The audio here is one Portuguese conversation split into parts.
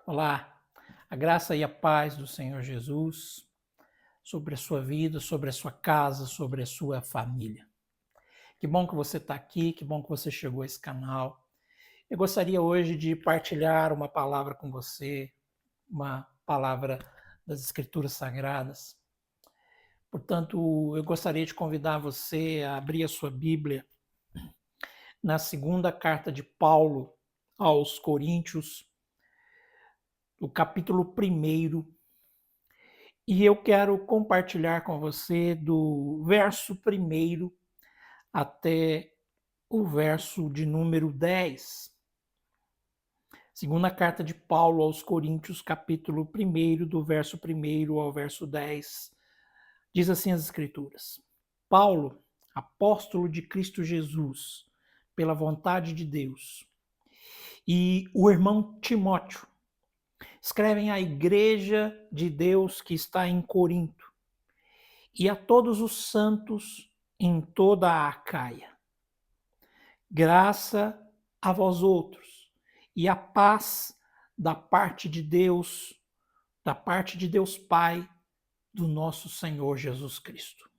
Olá, a graça e a paz do Senhor Jesus sobre a sua vida, sobre a sua casa, sobre a sua família. Que bom que você está aqui, que bom que você chegou a esse canal. Eu gostaria hoje de partilhar uma palavra com você, uma palavra das Escrituras Sagradas. Portanto, eu gostaria de convidar você a abrir a sua Bíblia na segunda carta de Paulo aos Coríntios, o capítulo 1. E eu quero compartilhar com você do verso 1 até o verso de número 10. Segunda carta de Paulo aos Coríntios, capítulo 1, do verso 1 ao verso 10. Diz assim as Escrituras: Paulo, apóstolo de Cristo Jesus, pela vontade de Deus, e o irmão Timóteo, escrevem à igreja de Deus que está em Corinto, e a todos os santos em toda a Acaia. Graça a vós outros e a paz da parte de Deus Pai, do nosso Senhor Jesus Cristo.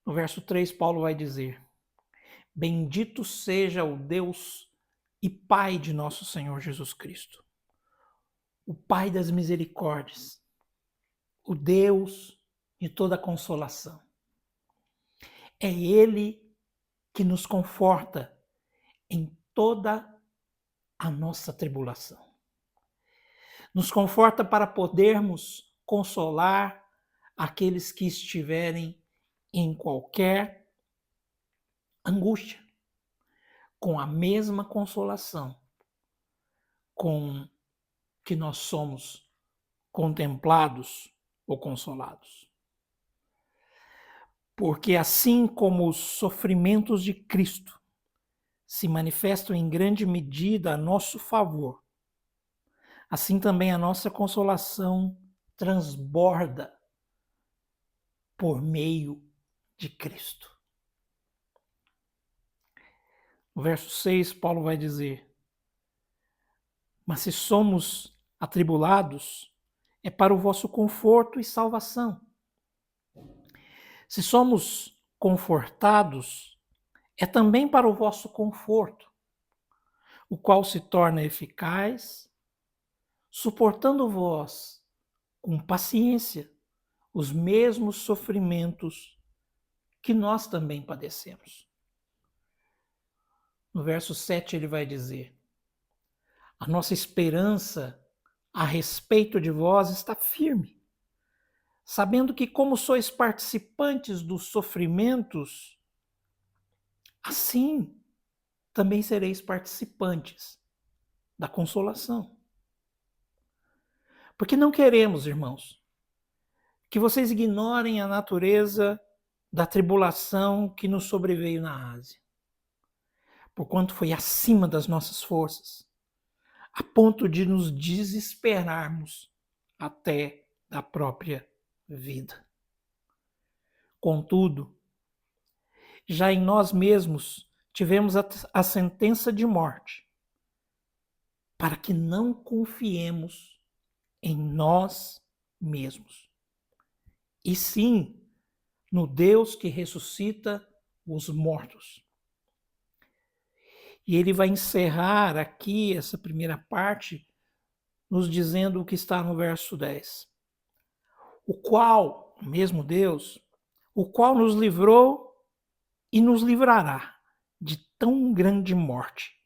No verso 3, Paulo vai dizer: Bendito seja o Deus e Pai de nosso Senhor Jesus Cristo, o Pai das misericórdias, o Deus de toda consolação. É Ele que nos conforta em toda a nossa tribulação. Nos conforta para podermos consolar aqueles que estiverem em qualquer angústia, com a mesma consolação com que nós somos contemplados ou consolados. Porque assim como os sofrimentos de Cristo se manifestam em grande medida a nosso favor, assim também a nossa consolação transborda por meio de Cristo. No verso 6, Paulo vai dizer: Mas se somos atribulados, é para o vosso conforto e salvação. Se somos confortados, é também para o vosso conforto, o qual se torna eficaz, suportando vós com paciência os mesmos sofrimentos que nós também padecemos. No verso 7 ele vai dizer: A nossa esperança a respeito de vós está firme, sabendo que, como sois participantes dos sofrimentos, assim também sereis participantes da consolação. Porque não queremos, irmãos, que vocês ignorem a natureza da tribulação que nos sobreveio na Ásia, porquanto foi acima das nossas forças, a ponto de nos desesperarmos até da própria vida. Contudo, já em nós mesmos tivemos a sentença de morte, para que não confiemos em nós mesmos, e sim no Deus que ressuscita os mortos. E ele vai encerrar aqui essa primeira parte nos dizendo o que está no verso 10. O qual, o mesmo Deus, o qual nos livrou e nos livrará de tão grande morte,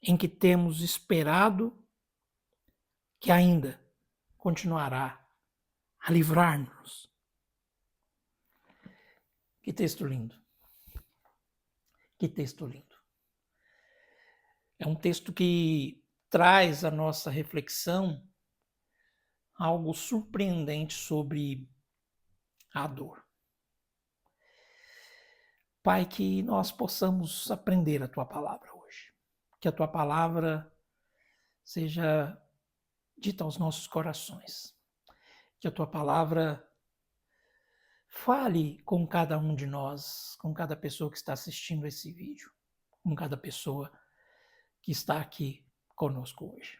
em que temos esperado que ainda continuará a livrar-nos. Que texto lindo. Que texto lindo. É um texto que traz à nossa reflexão algo surpreendente sobre a dor. Pai, que nós possamos aprender a Tua palavra hoje. Que a Tua palavra seja dita aos nossos corações. Que a Tua palavra fale com cada um de nós, com cada pessoa que está assistindo esse vídeo, com cada pessoa que está aqui conosco hoje.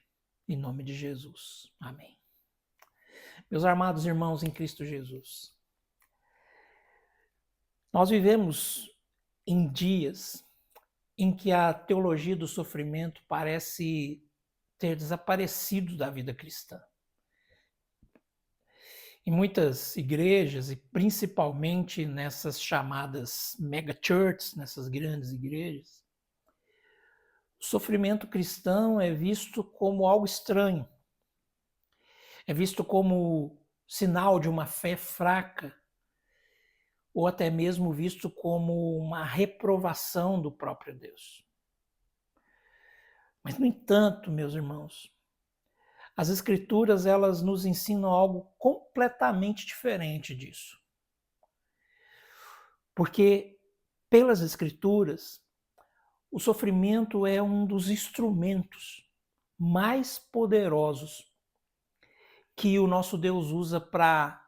em nome de Jesus. Amém. Meus amados irmãos em Cristo Jesus, nós vivemos em dias em que a teologia do sofrimento parece ter desaparecido da vida cristã. Em muitas igrejas, e principalmente nessas chamadas mega churches, nessas grandes igrejas, o sofrimento cristão é visto como algo estranho, é visto como sinal de uma fé fraca, ou até mesmo visto como uma reprovação do próprio Deus. Mas, no entanto, meus irmãos, as Escrituras elas nos ensinam algo completamente diferente disso. Porque, pelas Escrituras, o sofrimento é um dos instrumentos mais poderosos que o nosso Deus usa para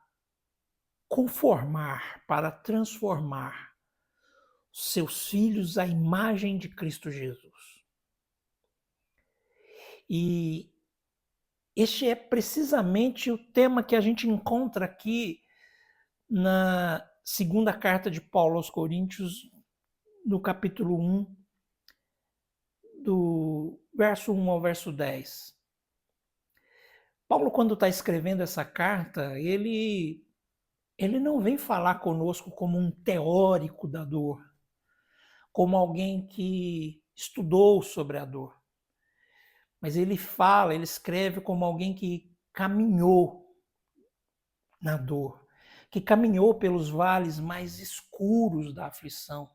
conformar, para transformar seus filhos à imagem de Cristo Jesus. E este é precisamente o tema que a gente encontra aqui na segunda carta de Paulo aos Coríntios, no capítulo 1, do verso 1 ao verso 10. Paulo, quando está escrevendo essa carta, ele não vem falar conosco como um teórico da dor, como alguém que estudou sobre a dor. Mas ele escreve como alguém que caminhou na dor, que caminhou pelos vales mais escuros da aflição.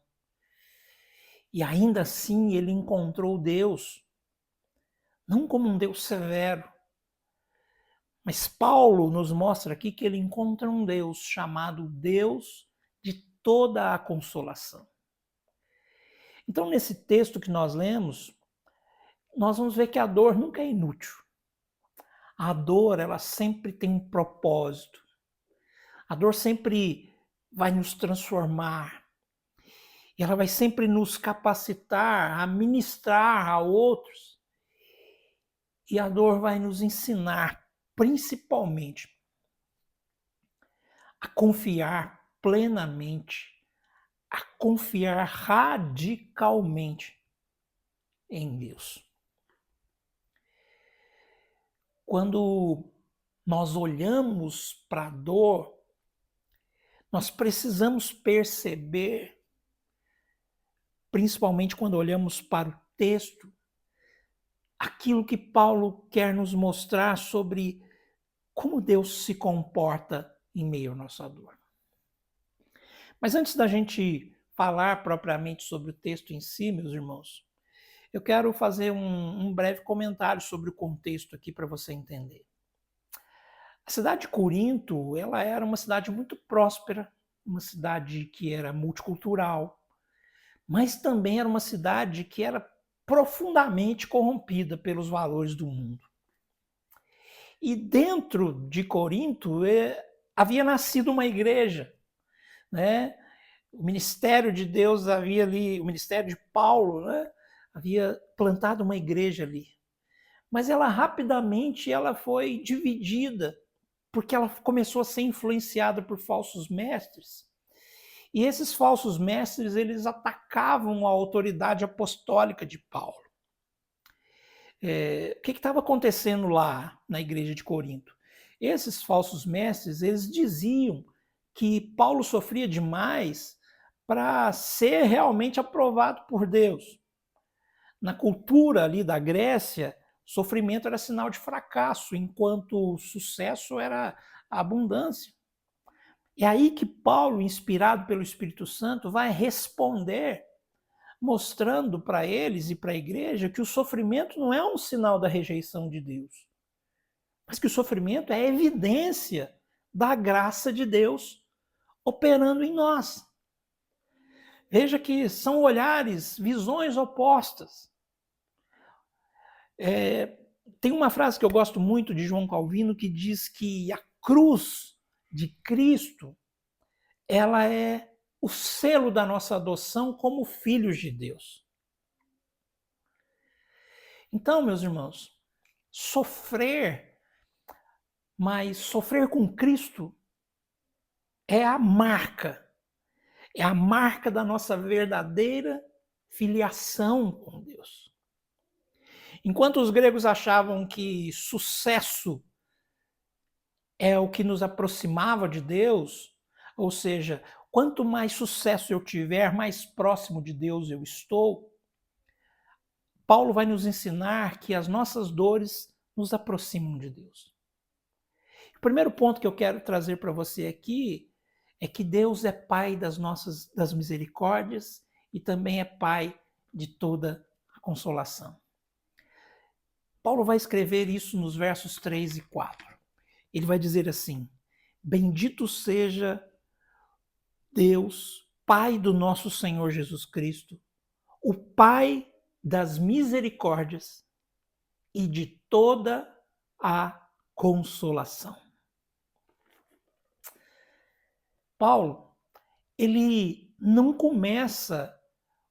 E ainda assim ele encontrou Deus, não como um Deus severo, mas Paulo nos mostra aqui que ele encontra um Deus chamado Deus de toda a consolação. Então, nesse texto que nós lemos, nós vamos ver que a dor nunca é inútil. A dor, ela sempre tem um propósito. A dor sempre vai nos transformar. E ela vai sempre nos capacitar a ministrar a outros. E a dor vai nos ensinar, principalmente, a confiar plenamente, a confiar radicalmente em Deus. Quando nós olhamos para a dor, nós precisamos perceber, principalmente quando olhamos para o texto, aquilo que Paulo quer nos mostrar sobre como Deus se comporta em meio à nossa dor. Mas antes da gente falar propriamente sobre o texto em si, meus irmãos, eu quero fazer um breve comentário sobre o contexto aqui para você entender. A cidade de Corinto, ela era uma cidade muito próspera, uma cidade que era multicultural, mas também era uma cidade que era profundamente corrompida pelos valores do mundo. E dentro de Corinto havia nascido uma igreja, né? O ministério de Deus havia ali, o ministério de Paulo, né? Havia plantado uma igreja ali. Mas ela rapidamente foi dividida, porque ela começou a ser influenciada por falsos mestres. E esses falsos mestres, eles atacavam a autoridade apostólica de Paulo. O que estava acontecendo lá na igreja de Corinto? Esses falsos mestres, eles diziam que Paulo sofria demais para ser realmente aprovado por Deus. Na cultura ali da Grécia, sofrimento era sinal de fracasso, enquanto o sucesso era a abundância. E aí que Paulo, inspirado pelo Espírito Santo, vai responder, mostrando para eles e para a igreja que o sofrimento não é um sinal da rejeição de Deus, mas que o sofrimento é evidência da graça de Deus operando em nós. Veja que são olhares, visões opostas. Tem uma frase que eu gosto muito de João Calvino que diz que a cruz de Cristo, ela é o selo da nossa adoção como filhos de Deus. Então, meus irmãos, sofrer, mas sofrer com Cristo é a marca da nossa verdadeira filiação com Deus. Enquanto os gregos achavam que sucesso é o que nos aproximava de Deus, ou seja, quanto mais sucesso eu tiver, mais próximo de Deus eu estou, Paulo vai nos ensinar que as nossas dores nos aproximam de Deus. O primeiro ponto que eu quero trazer para você aqui é que Deus é Pai das misericórdias e também é Pai de toda a consolação. Paulo vai escrever isso nos versos 3 e 4. Ele vai dizer assim: bendito seja Deus, Pai do nosso Senhor Jesus Cristo, o Pai das misericórdias e de toda a consolação. Paulo, ele não começa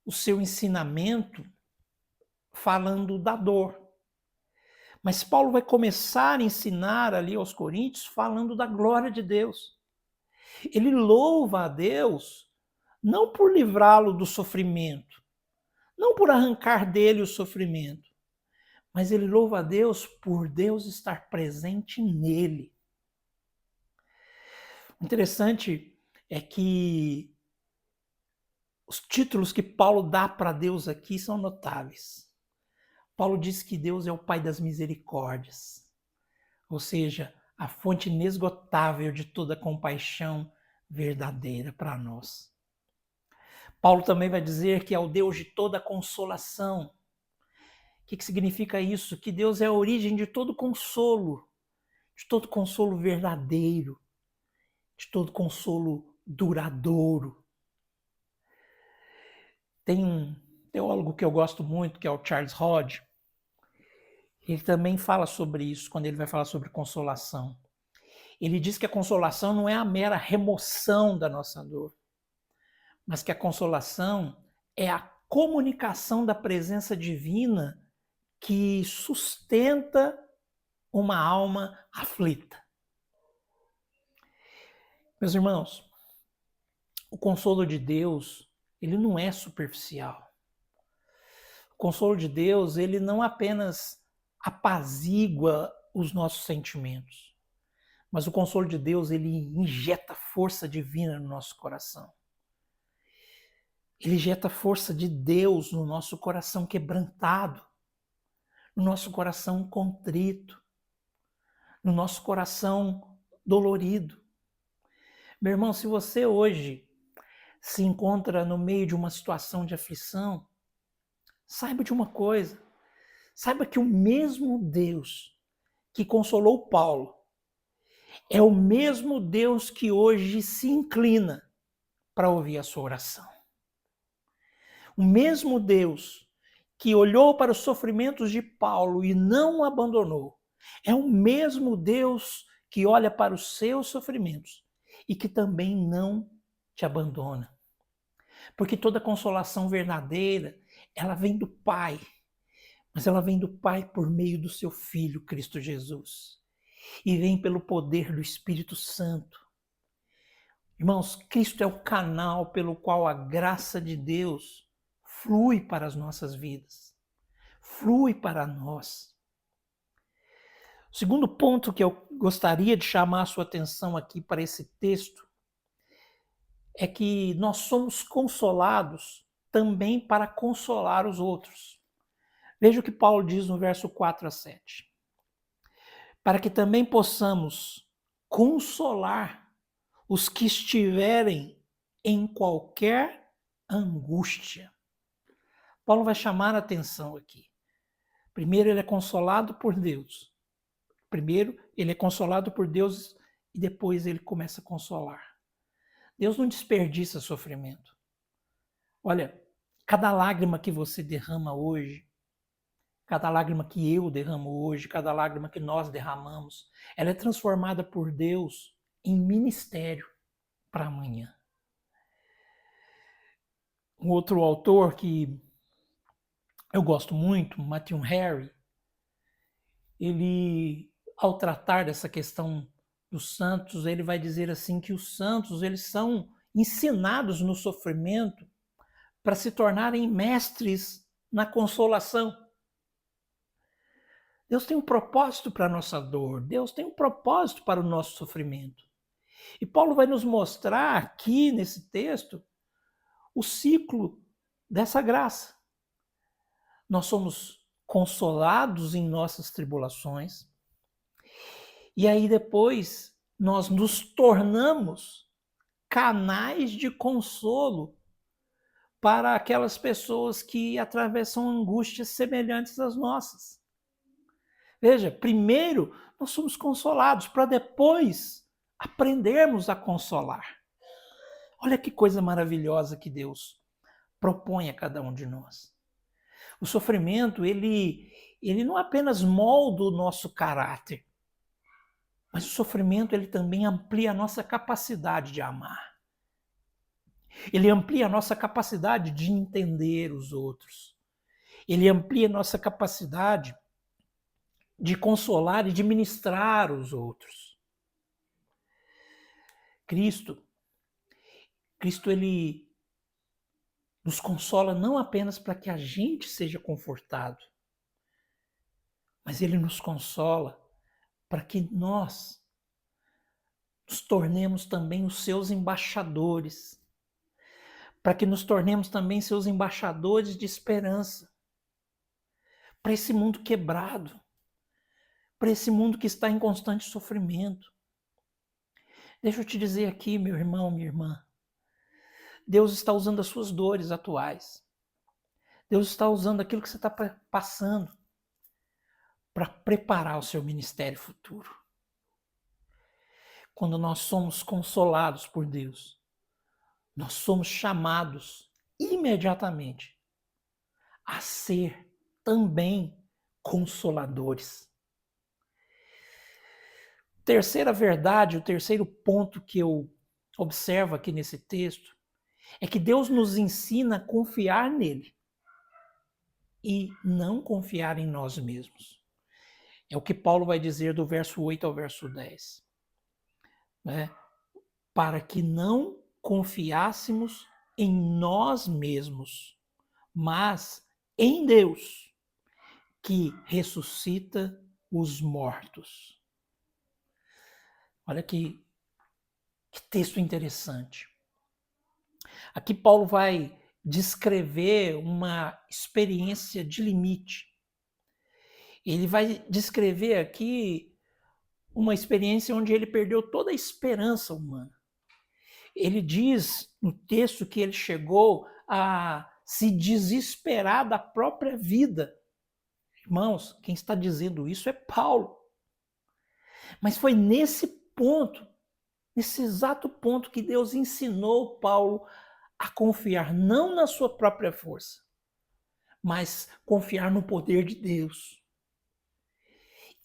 o seu ensinamento falando da dor. Mas Paulo vai começar a ensinar ali aos coríntios falando da glória de Deus. Ele louva a Deus não por livrá-lo do sofrimento, não por arrancar dele o sofrimento, mas ele louva a Deus por Deus estar presente nele. O interessante é que os títulos que Paulo dá para Deus aqui são notáveis. Paulo diz que Deus é o Pai das misericórdias, ou seja, a fonte inesgotável de toda compaixão verdadeira para nós. Paulo também vai dizer que é o Deus de toda consolação. O que significa isso? Que Deus é a origem de todo consolo verdadeiro, de todo consolo duradouro. Tem um teólogo que eu gosto muito, que é o Charles Hodge. Ele também fala sobre isso, quando ele vai falar sobre consolação. Ele diz que a consolação não é a mera remoção da nossa dor, mas que a consolação é a comunicação da presença divina que sustenta uma alma aflita. Meus irmãos, o consolo de Deus, ele não é superficial. O consolo de Deus, ele não apenas apazigua os nossos sentimentos, mas o consolo de Deus, ele injeta força divina no nosso coração. Ele injeta força de Deus no nosso coração quebrantado, no nosso coração contrito, no nosso coração dolorido. Meu irmão, se você hoje se encontra no meio de uma situação de aflição, saiba de uma coisa. Saiba que o mesmo Deus que consolou Paulo é o mesmo Deus que hoje se inclina para ouvir a sua oração. O mesmo Deus que olhou para os sofrimentos de Paulo e não o abandonou, é o mesmo Deus que olha para os seus sofrimentos e que também não te abandona. Porque toda consolação verdadeira, ela vem do Pai, mas ela vem do Pai por meio do seu Filho, Cristo Jesus. E vem pelo poder do Espírito Santo. Irmãos, Cristo é o canal pelo qual a graça de Deus flui para as nossas vidas. Flui para nós. O segundo ponto que eu gostaria de chamar a sua atenção aqui para esse texto é que nós somos consolados também para consolar os outros. Veja o que Paulo diz no verso 4 a 7. Para que também possamos consolar os que estiverem em qualquer angústia. Paulo vai chamar a atenção aqui. Primeiro, ele é consolado por Deus. Primeiro, ele é consolado por Deus e depois ele começa a consolar. Deus não desperdiça sofrimento. Olha, cada lágrima que você derrama hoje, cada lágrima que eu derramo hoje, cada lágrima que nós derramamos, ela é transformada por Deus em ministério para amanhã. Um outro autor que eu gosto muito, Matthew Henry, ele, ao tratar dessa questão dos santos, ele vai dizer assim que os santos, eles são ensinados no sofrimento para se tornarem mestres na consolação. Deus tem um propósito para a nossa dor, Deus tem um propósito para o nosso sofrimento. E Paulo vai nos mostrar aqui nesse texto o ciclo dessa graça. Nós somos consolados em nossas tribulações, e aí depois nós nos tornamos canais de consolo para aquelas pessoas que atravessam angústias semelhantes às nossas. Veja, primeiro nós somos consolados para depois aprendermos a consolar. Olha que coisa maravilhosa que Deus propõe a cada um de nós. O sofrimento, ele não apenas molda o nosso caráter, mas o sofrimento ele também amplia a nossa capacidade de amar. Ele amplia a nossa capacidade de entender os outros. Ele amplia a nossa capacidade de consolar e de ministrar os outros. Cristo, ele nos consola não apenas para que a gente seja confortado, mas ele nos consola para que nós nos tornemos também os seus embaixadores, para que nos tornemos também seus embaixadores de esperança para esse mundo quebrado, para esse mundo que está em constante sofrimento. Deixa eu te dizer aqui, meu irmão, minha irmã, Deus está usando as suas dores atuais. Deus está usando aquilo que você está passando para preparar o seu ministério futuro. Quando nós somos consolados por Deus, nós somos chamados imediatamente a ser também consoladores. Terceira verdade, o terceiro ponto que eu observo aqui nesse texto, é que Deus nos ensina a confiar nele e não confiar em nós mesmos. É o que Paulo vai dizer do verso 8 ao verso 10. Para que não confiássemos em nós mesmos, mas em Deus, que ressuscita os mortos. Olha que texto interessante. Aqui Paulo vai descrever uma experiência de limite. Ele vai descrever aqui uma experiência onde ele perdeu toda a esperança humana. Ele diz no texto que ele chegou a se desesperar da própria vida. Irmãos, quem está dizendo isso é Paulo. Mas foi nesse ponto, nesse exato ponto, que Deus ensinou Paulo a confiar não na sua própria força, mas confiar no poder de Deus.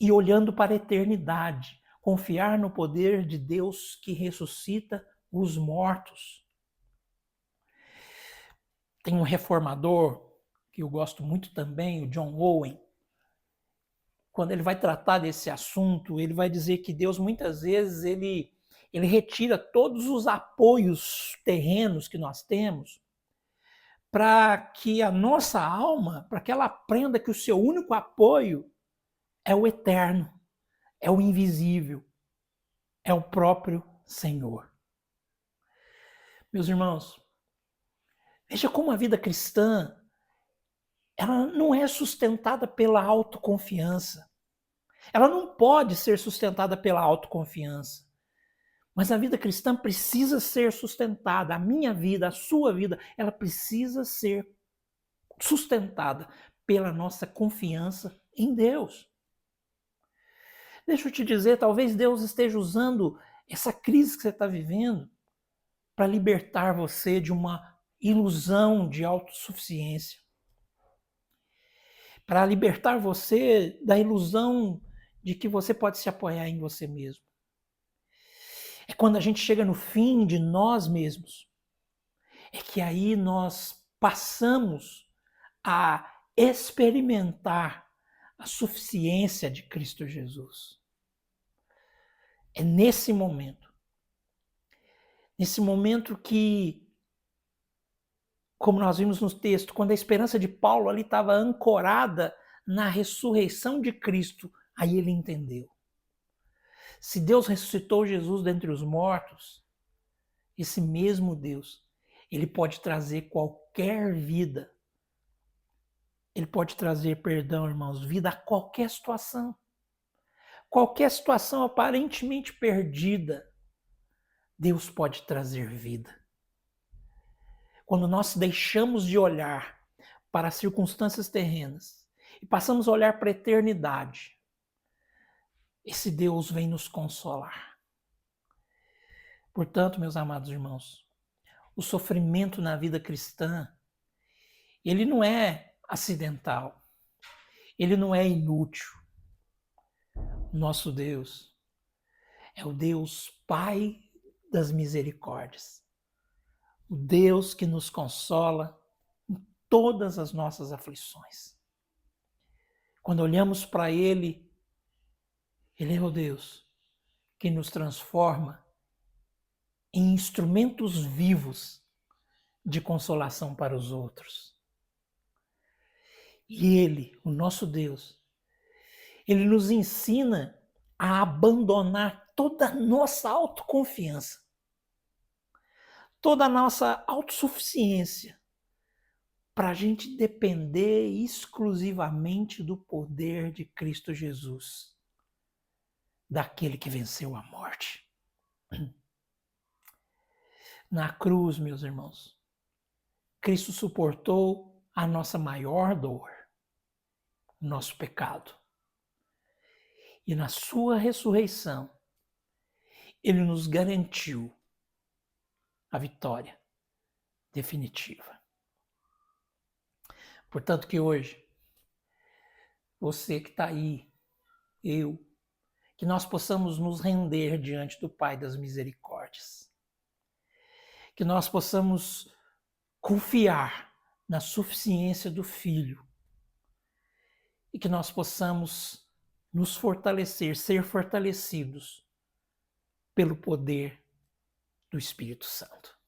E olhando para a eternidade, confiar no poder de Deus que ressuscita os mortos. Tem um reformador que eu gosto muito também, o John Owen. Quando ele vai tratar desse assunto, ele vai dizer que Deus muitas vezes ele retira todos os apoios terrenos que nós temos para que a nossa alma, para que ela aprenda que o seu único apoio é o eterno, é o invisível, é o próprio Senhor. Meus irmãos, veja como a vida cristã ela não é sustentada pela autoconfiança. Ela não pode ser sustentada pela autoconfiança. Mas a vida cristã precisa ser sustentada. A minha vida, a sua vida, ela precisa ser sustentada pela nossa confiança em Deus. Deixa eu te dizer, talvez Deus esteja usando essa crise que você está vivendo para libertar você de uma ilusão de autossuficiência. Para libertar você da ilusão de que você pode se apoiar em você mesmo. É quando a gente chega no fim de nós mesmos, é que aí nós passamos a experimentar a suficiência de Cristo Jesus. É nesse momento que, como nós vimos no texto, quando a esperança de Paulo ali estava ancorada na ressurreição de Cristo, aí ele entendeu. Se Deus ressuscitou Jesus dentre os mortos, esse mesmo Deus, ele pode trazer qualquer vida. Ele pode trazer, perdão, irmãos, vida a qualquer situação. Qualquer situação aparentemente perdida, Deus pode trazer vida. Quando nós deixamos de olhar para as circunstâncias terrenas e passamos a olhar para a eternidade, esse Deus vem nos consolar. Portanto, meus amados irmãos, o sofrimento na vida cristã, ele não é acidental, ele não é inútil. Nosso Deus é o Deus Pai das misericórdias, o Deus que nos consola em todas as nossas aflições. Quando olhamos para Ele, Ele é o Deus que nos transforma em instrumentos vivos de consolação para os outros. E Ele, o nosso Deus, Ele nos ensina a abandonar toda a nossa autoconfiança, toda a nossa autossuficiência, para a gente depender exclusivamente do poder de Cristo Jesus, daquele que venceu a morte. Na cruz, meus irmãos, Cristo suportou a nossa maior dor, o nosso pecado. E na sua ressurreição, Ele nos garantiu a vitória definitiva. Portanto que hoje, você que está aí, eu, que nós possamos nos render diante do Pai das misericórdias. Que nós possamos confiar na suficiência do Filho. E que nós possamos nos fortalecer, ser fortalecidos pelo poder do Espírito Santo.